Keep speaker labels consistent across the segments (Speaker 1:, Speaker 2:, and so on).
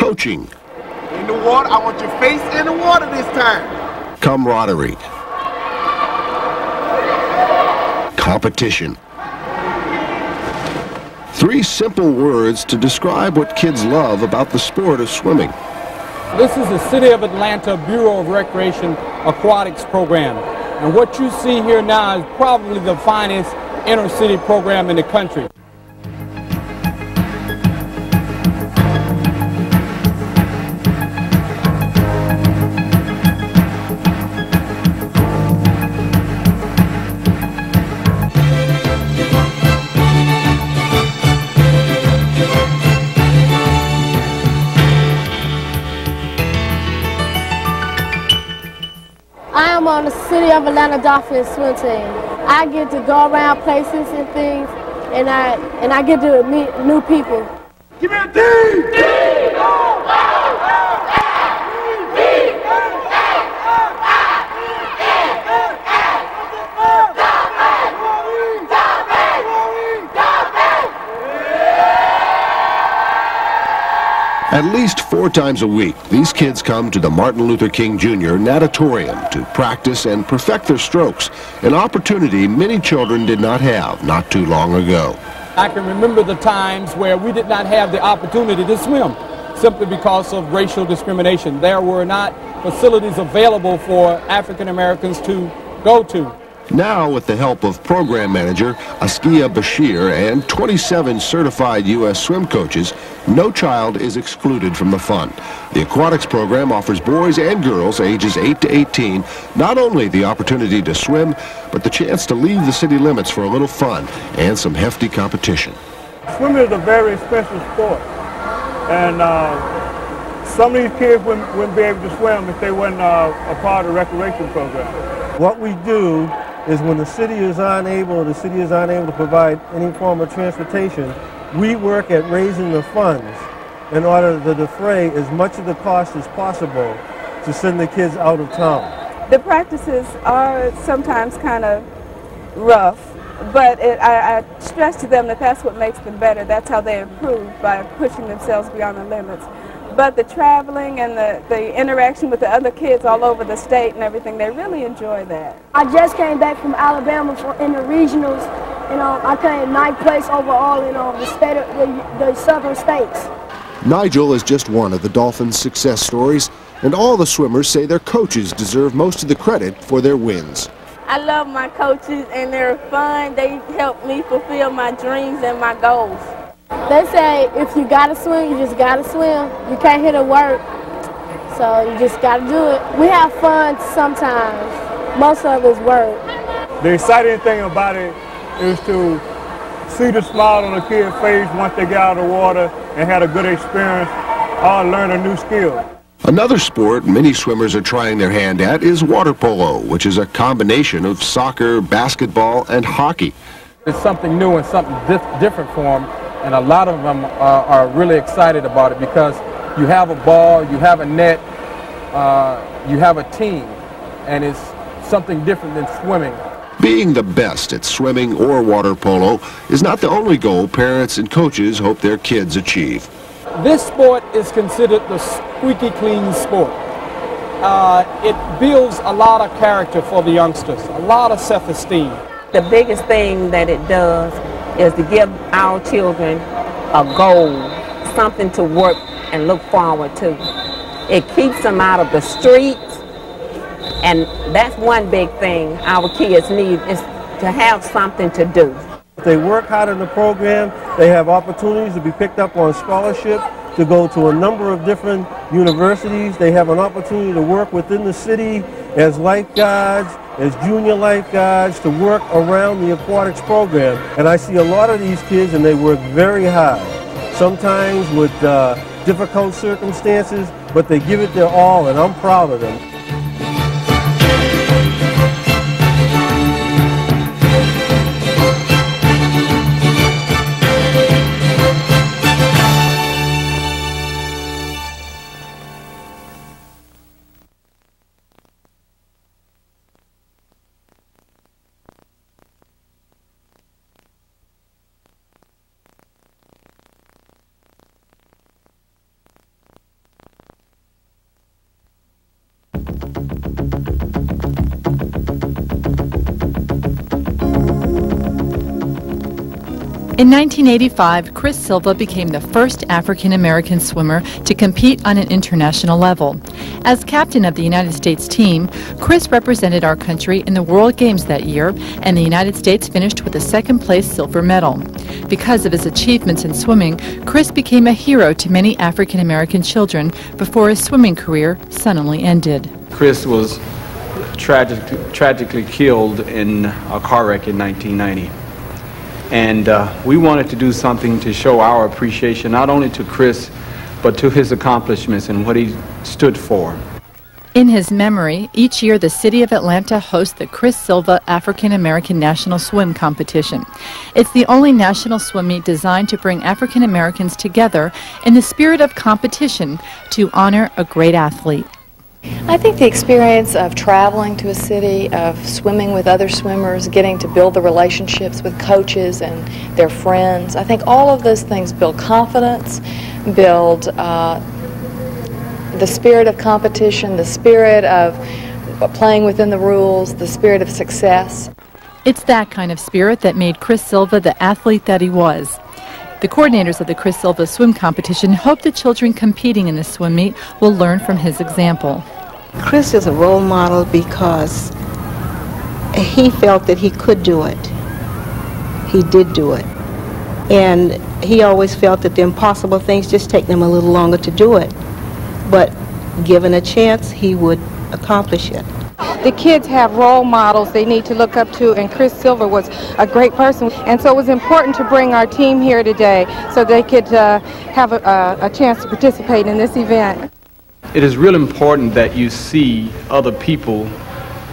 Speaker 1: coaching.
Speaker 2: In the water, I want your face in the water this time.
Speaker 1: Camaraderie. Competition. Three simple words to describe what kids love about the sport of swimming.
Speaker 3: This is the City of Atlanta Bureau of Recreation Aquatics program. And what you see here now is probably the finest inner city program in the country.
Speaker 4: I am on the City of Atlanta Dolphins swim team. I get to go around places and things, and I get to meet new people.
Speaker 2: Give me a D!
Speaker 1: At least 4 times a week, these kids come to the Martin Luther King Jr. Natatorium to practice and perfect their strokes, an opportunity many children did not have not too long ago.
Speaker 3: I can remember the times where we did not have the opportunity to swim simply because of racial discrimination. There were not facilities available for African Americans to go to.
Speaker 1: Now, with the help of program manager Askia Bashir and 27 certified U.S. swim coaches, no child is excluded from the fun. The aquatics program offers boys and girls ages 8 to 18 not only the opportunity to swim, but the chance to leave the city limits for a little fun and some hefty competition.
Speaker 5: Swimming is a very expensive sport, and some of these kids wouldn't be able to swim if they weren't a part of the recreation program. What we do is when the city is unable to provide any form of transportation, we work at raising the funds in order to defray as much of the cost as possible to send the kids out of town.
Speaker 6: The practices are sometimes kind of rough, but I stress to them that that's what makes them better. That's how they improve, by pushing themselves beyond the limits. But the traveling and the interaction with the other kids all over the state and everything, they really enjoy that.
Speaker 4: I just came back from Alabama in the regionals, and I came 9th place overall in the southern states.
Speaker 1: Nigel is just one of the Dolphins' success stories, and all the swimmers say their coaches deserve most of the credit for their wins.
Speaker 6: I love my coaches, and they're fun. They help me fulfill my dreams and my goals.
Speaker 4: They say if you gotta swim, you just gotta swim. You can't hit a work, so you just gotta do it. We have fun sometimes. Most of it's work.
Speaker 5: The exciting thing about it is to see the smile on a kid's face once they get out of the water and had a good experience or learn a new skill.
Speaker 1: Another sport many swimmers are trying their hand at is water polo, which is a combination of soccer, basketball, and hockey.
Speaker 3: It's something new and something different for them. And a lot of them are really excited about it because you have a ball, you have a net, you have a team, and it's something different than swimming.
Speaker 1: Being the best at swimming or water polo is not the only goal parents and coaches hope their kids achieve.
Speaker 3: This sport is considered the squeaky clean sport. It builds a lot of character for the youngsters, a lot of self-esteem.
Speaker 7: The biggest thing that it does is to give our children a goal, something to work and look forward to. It keeps them out of the streets, and that's one big thing our kids need, is to have something to do.
Speaker 5: If they work hard in the program, they have opportunities to be picked up on scholarship, to go to a number of different universities. They have an opportunity to work within the city as lifeguards, as junior lifeguards, to work around the aquatics program. And I see a lot of these kids, and they work very hard, sometimes with difficult circumstances, but they give it their all, and I'm proud of them.
Speaker 8: In 1985, Chris Silva became the first African-American swimmer to compete on an international level. As captain of the United States team, Chris represented our country in the World Games that year, and the United States finished with a second-place silver medal. Because of his achievements in swimming, Chris became a hero to many African-American children before his swimming career suddenly ended.
Speaker 9: Chris was tragically killed in a car wreck in 1990. And we wanted to do something to show our appreciation not only to Chris, but to his accomplishments and what he stood for.
Speaker 8: In his memory, each year the city of Atlanta hosts the Chris Silva African American National Swim Competition. It's the only national swim meet designed to bring African Americans together in the spirit of competition to honor a great athlete.
Speaker 10: I think the experience of traveling to a city, of swimming with other swimmers, getting to build the relationships with coaches and their friends, I think all of those things build confidence, build the spirit of competition, the spirit of playing within the rules, the spirit of success.
Speaker 8: It's that kind of spirit that made Chris Silva the athlete that he was. The coordinators of the Chris Silva swim competition hope the children competing in the swim meet will learn from his example.
Speaker 11: Chris is a role model because he felt that he could do it. He did do it. And he always felt that the impossible things just take them a little longer to do it. But given a chance, he would accomplish it.
Speaker 12: The kids have role models they need to look up to, and Chris Silva was a great person. And so it was important to bring our team here today so they could have a chance to participate in this event.
Speaker 9: It is real important that you see other people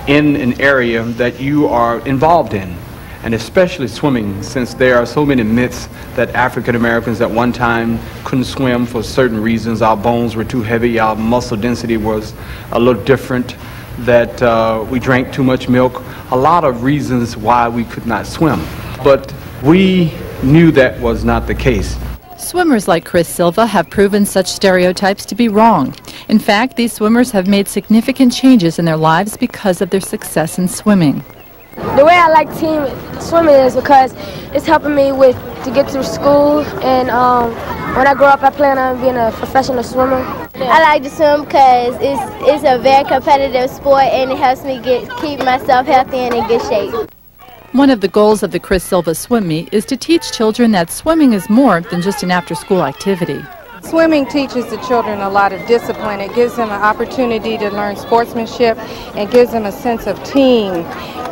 Speaker 9: in an area that you are involved in, and especially swimming, since there are so many myths that African Americans at one time couldn't swim for certain reasons. Our bones were too heavy, our muscle density was a little different, that we drank too much milk, a lot of reasons why we could not swim. But we knew that was not the case.
Speaker 8: Swimmers like Chris Silva have proven such stereotypes to be wrong. In fact, these swimmers have made significant changes in their lives because of their success in swimming.
Speaker 4: The way I like team swimming is because it's helping me to get through school, and when I grow up I plan on being a professional swimmer.
Speaker 13: I like to swim because it's a very competitive sport, and it helps me keep myself healthy and in good shape.
Speaker 8: One of the goals of the Chris Silva Swim Meet is to teach children that swimming is more than just an after-school activity.
Speaker 12: Swimming teaches the children a lot of discipline. It gives them an opportunity to learn sportsmanship and gives them a sense of team.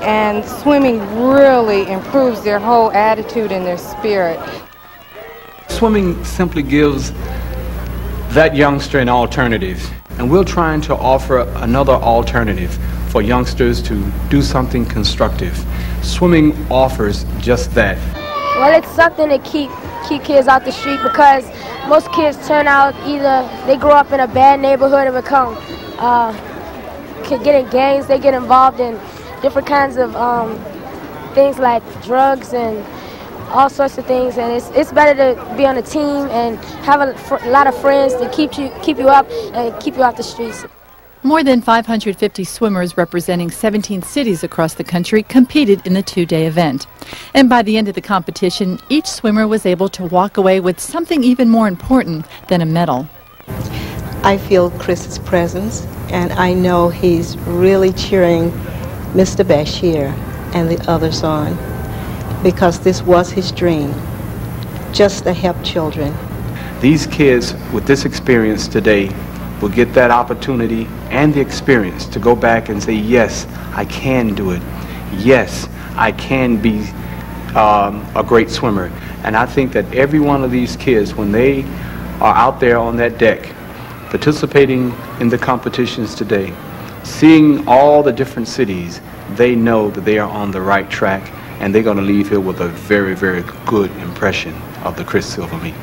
Speaker 12: And swimming really improves their whole attitude and their spirit.
Speaker 9: Swimming simply gives that youngster an alternative, and we're trying to offer another alternative for youngsters to do something constructive. Swimming offers just that.
Speaker 4: Well, it's something to keep kids out the street, because most kids turn out, either they grow up in a bad neighborhood and become get in gangs, they get involved in different kinds of things like drugs and all sorts of things, and it's better to be on a team and have a lot of friends to keep you up and keep you off the streets.
Speaker 8: More than 550 swimmers representing 17 cities across the country competed in the two-day event. And by the end of the competition, each swimmer was able to walk away with something even more important than a medal.
Speaker 11: I feel Chris's presence, and I know he's really cheering Mr. Bashir and the others on, because this was his dream, just to help children.
Speaker 9: These kids with this experience today will get that opportunity and the experience to go back and say, yes, I can do it. Yes, I can be a great swimmer. And I think that every one of these kids, when they are out there on that deck, participating in the competitions today, seeing all the different cities, they know that they are on the right track, and they're going to leave here with a very, very good impression of the Chris Silva meet.